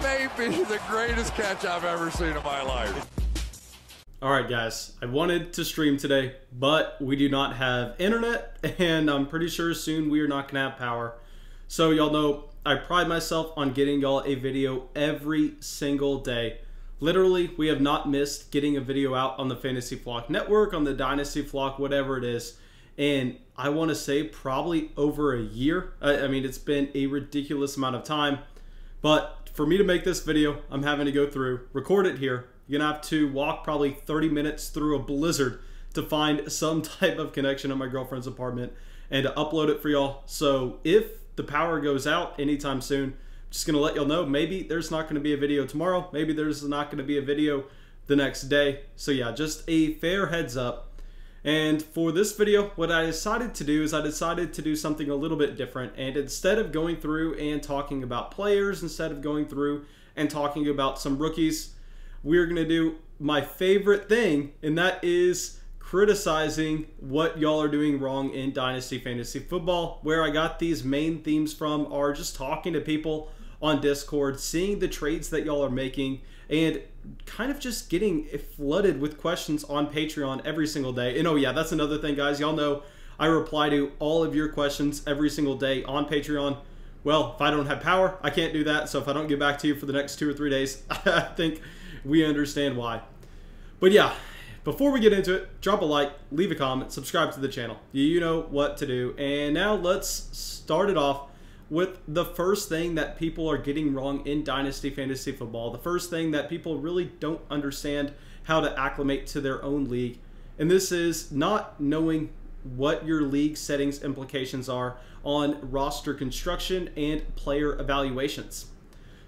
That may be the greatest catch I've ever seen in my life. Alright guys, I wanted to stream today, but we do not have internet, and I'm pretty sure soon we are not going to have power. So y'all know, I pride myself on getting y'all a video every single day. Literally, we have not missed getting a video out on the Fantasy Flock Network, on the Dynasty Flock, whatever it is. And I want to say probably over a year. I mean, it's been a ridiculous amount of time. But for me to make this video, I'm having to go through, record it here. You're going to have to walk probably 30 minutes through a blizzard to find some type of connection at my girlfriend's apartment and to upload it for y'all. So if the power goes out anytime soon, I'm just going to let y'all know, maybe there's not going to be a video tomorrow. Maybe there's not going to be a video the next day. So yeah, just a fair heads up. And for this video, what I decided to do is I decided to do something a little bit different. And instead of going through and talking about players, instead of going through and talking about some rookies, we're going to do my favorite thing, and that is criticizing what y'all are doing wrong in Dynasty Fantasy Football. Where I got these main themes from are just talking to people on Discord, seeing the trades that y'all are making, and kind of just getting flooded with questions on Patreon every single day. And oh yeah, that's another thing, guys. Y'all know I reply to all of your questions every single day on Patreon. Well, if I don't have power, I can't do that. So if I don't get back to you for the next 2 or 3 days, I think we understand why. But yeah, before we get into it, drop a like, leave a comment, subscribe to the channel. You know what to do. And now let's start it off with the first thing that people are getting wrong in Dynasty Fantasy Football. The first thing that people really don't understand how to acclimate to their own league. And this is not knowing what your league settings implications are on roster construction and player evaluations.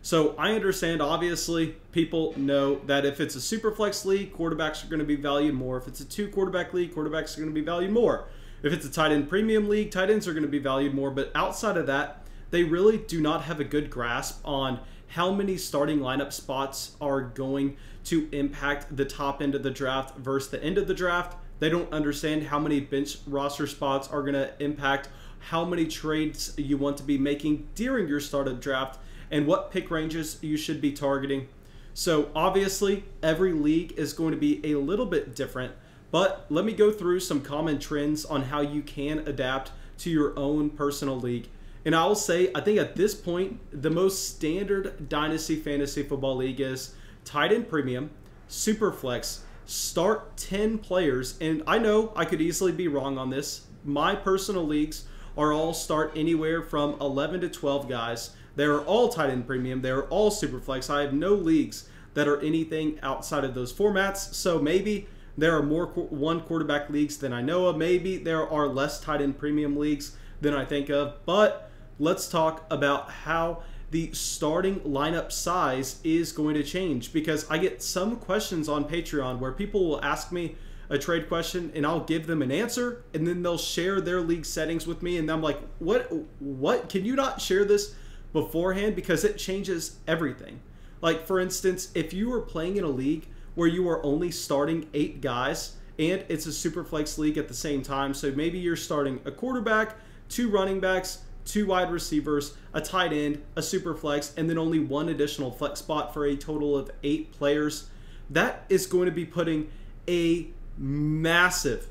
So I understand, obviously, people know that if it's a Superflex league, quarterbacks are going to be valued more. If it's a 2-quarterback league, quarterbacks are going to be valued more. If it's a tight end premium league, tight ends are going to be valued more. But outside of that, they really do not have a good grasp on how many starting lineup spots are going to impact the top end of the draft versus the end of the draft. They don't understand how many bench roster spots are going to impact how many trades you want to be making during your startup draft and what pick ranges you should be targeting. So obviously, every league is going to be a little bit different, but let me go through some common trends on how you can adapt to your own personal league. And I will say, I think at this point, the most standard Dynasty Fantasy Football League is tight end premium, Superflex, start 10 players. And I know I could easily be wrong on this. My personal leagues are all start anywhere from 11 to 12 guys. They're all tight end premium. They're all Superflex. I have no leagues that are anything outside of those formats. So maybe there are more one quarterback leagues than I know of. Maybe there are less tight end premium leagues than I think of. But let's talk about how the starting lineup size is going to change, because I get some questions on Patreon where people will ask me a trade question and I'll give them an answer, and then they'll share their league settings with me, and I'm like, what? Can you not share this beforehand? Because it changes everything. Like, for instance, if you were playing in a league where you are only starting 8 guys and it's a Superflex league at the same time, so maybe you're starting a quarterback, 2 running backs, 2 wide receivers, a tight end, a Superflex, and then only 1 additional flex spot for a total of 8 players, that is going to be putting a massive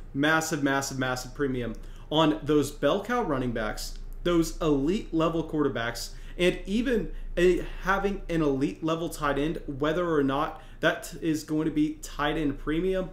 premium on those bell cow running backs, those elite level quarterbacks, and even having an elite level tight end, whether or not that is going to be tight end premium.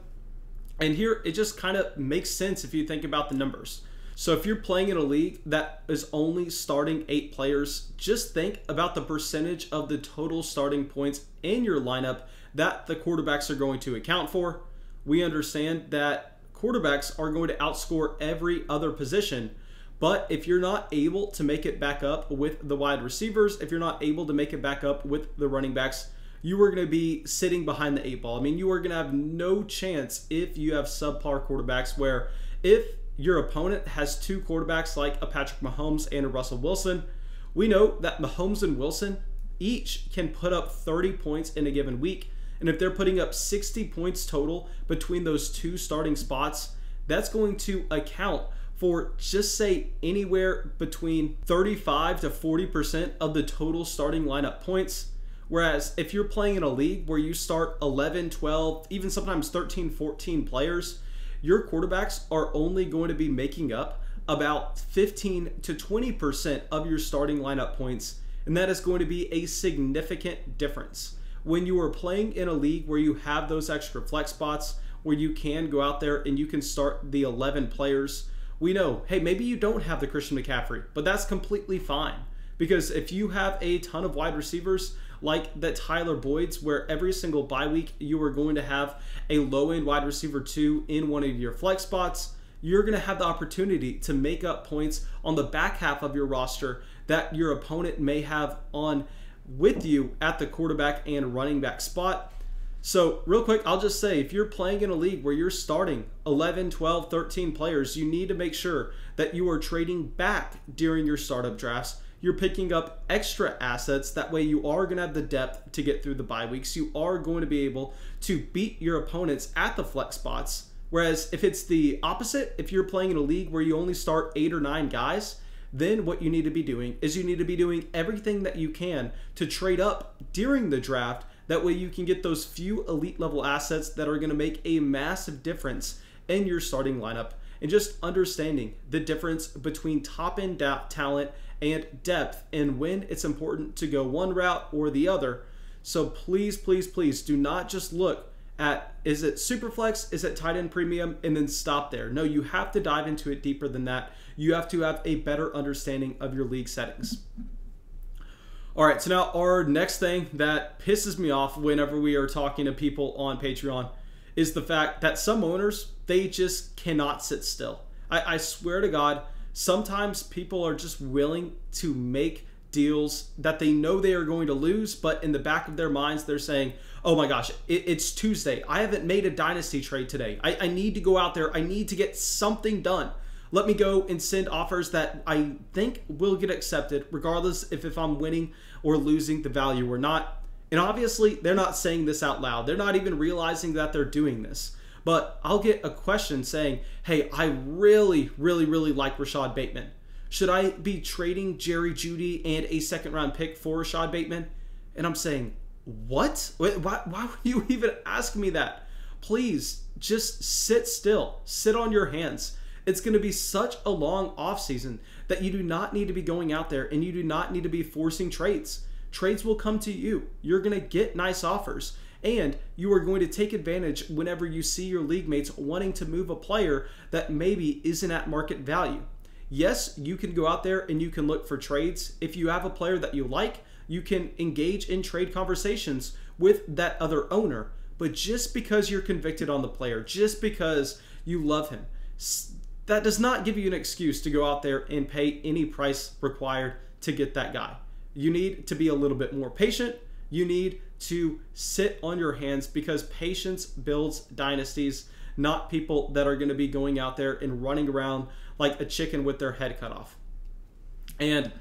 And here it just kind of makes sense if you think about the numbers. So if you're playing in a league that is only starting 8 players, just think about the percentage of the total starting points in your lineup that the quarterbacks are going to account for. We understand that quarterbacks are going to outscore every other position. But if you're not able to make it back up with the wide receivers, if you're not able to make it back up with the running backs, you are going to be sitting behind the 8 ball. I mean, you are going to have no chance if you have subpar quarterbacks, where if your opponent has 2 quarterbacks like a Patrick Mahomes and a Russell Wilson, we know that Mahomes and Wilson each can put up 30 points in a given week. And if they're putting up 60 points total between those 2 starting spots, that's going to account for, just say, anywhere between 35 to 40% of the total starting lineup points, Whereas if you're playing in a league where you start 11, 12, even sometimes 13, 14 players, your quarterbacks are only going to be making up about 15 to 20% of your starting lineup points. And that is going to be a significant difference. When you are playing in a league where you have those extra flex spots, where you can go out there and you can start the 11 players, we know, hey, maybe you don't have the Christian McCaffrey, but that's completely fine. Because if you have a ton of wide receivers like that Tyler Boyd's, where every single bye week you are going to have a low-end wide receiver 2 in one of your flex spots, you're going to have the opportunity to make up points on the back half of your roster that your opponent may have on with you at the quarterback and running back spot. So real quick, I'll just say, if you're playing in a league where you're starting 11, 12, 13 players, you need to make sure that you are trading back during your startup drafts. You're picking up extra assets. That way you are going to have the depth to get through the bye weeks. You are going to be able to beat your opponents at the flex spots. Whereas if it's the opposite, if you're playing in a league where you only start 8 or 9 guys, then what you need to be doing is you need to be doing everything that you can to trade up during the draft. That way you can get those few elite level assets that are going to make a massive difference in your starting lineup. And just understanding the difference between top end talent and depth, and when it's important to go one route or the other. So please, please, please do not just look at, is it Superflex, is it tight end premium, and then stop there. No, you have to dive into it deeper than that. You have to have a better understanding of your league settings. All right, so now our next thing that pisses me off whenever we are talking to people on Patreon is the fact that some owners, they just cannot sit still. I swear to God, sometimes people are just willing to make deals that they know they are going to lose, but in the back of their minds, they're saying, oh my gosh, it's Tuesday. I haven't made a Dynasty trade today. I need to go out there. I need to get something done. Let me go and send offers that I think will get accepted, regardless if I'm winning or losing the value or not. And obviously, they're not saying this out loud. They're not even realizing that they're doing this. But I'll get a question saying, hey, I really, really, really like Rashad Bateman. Should I be trading Jerry Jeudy and a second-round pick for Rashad Bateman? And I'm saying, what? Why would you even ask me that? Please, just sit still. Sit on your hands. It's going to be such a long offseason that you do not need to be going out there, and you do not need to be forcing trades. Trades will come to you. You're going to get nice offers, and you are going to take advantage whenever you see your league mates wanting to move a player that maybe isn't at market value. Yes, you can go out there and you can look for trades. If you have a player that you like, you can engage in trade conversations with that other owner. But just because you're convicted on the player, just because you love him, that does not give you an excuse to go out there and pay any price required to get that guy. You need to be a little bit more patient. You need to sit on your hands, because patience builds dynasties, not people that are going to be going out there and running around like a chicken with their head cut off. And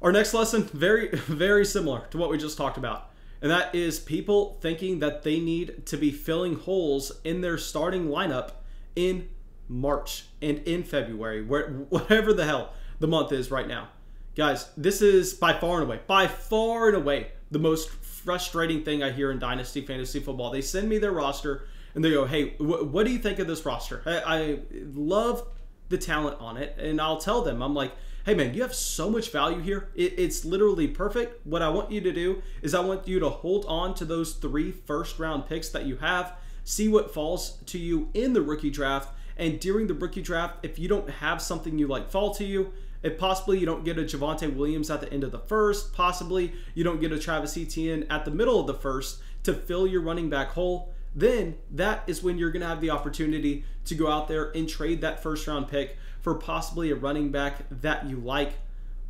our next lesson, very, very similar to what we just talked about. And that is people thinking that they need to be filling holes in their starting lineup in March and in February, whatever the hell the month is right now. Guys, this is by far and away, the most frustrating thing I hear in Dynasty Fantasy Football. They send me their roster and they go, hey, what do you think of this roster? I love the talent on it. And I'll tell them, I'm like, hey man, you have so much value here. It's literally perfect. What I want you to do is I want you to hold on to those 3 first-round picks that you have, see what falls to you in the rookie draft. And during the rookie draft, if you don't have something you like fall to you, if possibly you don't get a Javonte Williams at the end of the first, possibly you don't get a Travis Etienne at the middle of the first to fill your running back hole, then that is when you're going to have the opportunity to go out there and trade that first-round pick for possibly a running back that you like.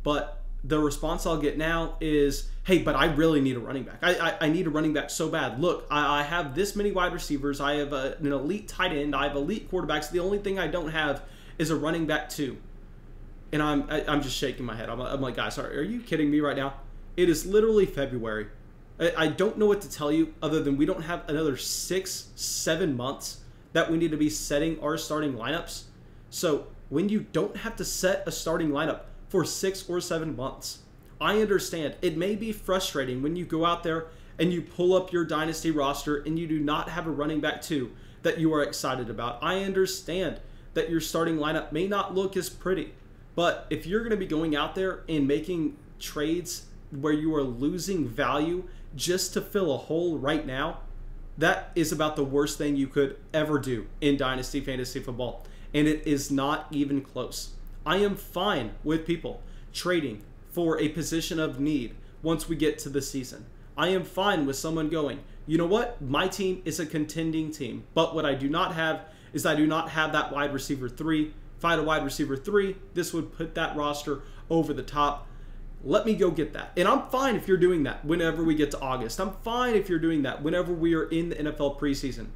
But the response I'll get now is, hey, but I really need a running back. I need a running back so bad. Look, I have this many wide receivers. I have an elite tight end. I have elite quarterbacks. The only thing I don't have is a running back too. And I'm just shaking my head. I'm like, guys, are you kidding me right now? It is literally February. I don't know what to tell you other than we don't have another 6-7 months that we need to be setting our starting lineups. So when you don't have to set a starting lineup for 6 or 7 months, I understand it may be frustrating when you go out there and you pull up your Dynasty roster and you do not have a running back 2 that you are excited about. I understand that your starting lineup may not look as pretty, but if you're going to be going out there and making trades where you are losing value just to fill a hole right now, that is about the worst thing you could ever do in Dynasty Fantasy Football, and it is not even close. I am fine with people trading for a position of need once we get to the season. I am fine with someone going, you know what, my team is a contending team, but what I do not have is I do not have that wide receiver 3. If I had a wide receiver 3, this would put that roster over the top. Let me go get that. And I'm fine if you're doing that whenever we get to August. I'm fine if you're doing that whenever we are in the NFL preseason.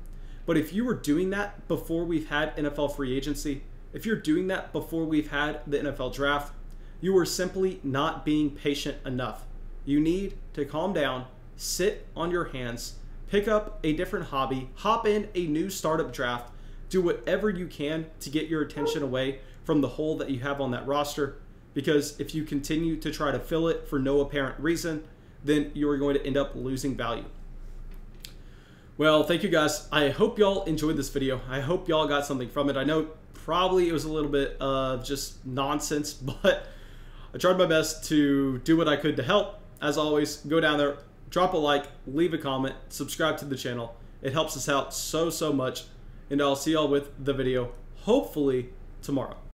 But if you were doing that before we've had NFL free agency, if you're doing that before we've had the NFL draft, you are simply not being patient enough. You need to calm down, sit on your hands, pick up a different hobby, hop in a new startup draft, do whatever you can to get your attention away from the hole that you have on that roster. Because if you continue to try to fill it for no apparent reason, then you're going to end up losing value. Well, thank you guys. I hope y'all enjoyed this video. I hope y'all got something from it. I know probably it was a little bit of just nonsense, but I tried my best to do what I could to help. As always, go down there, drop a like, leave a comment, subscribe to the channel. It helps us out so much. And I'll see y'all with the video, hopefully tomorrow.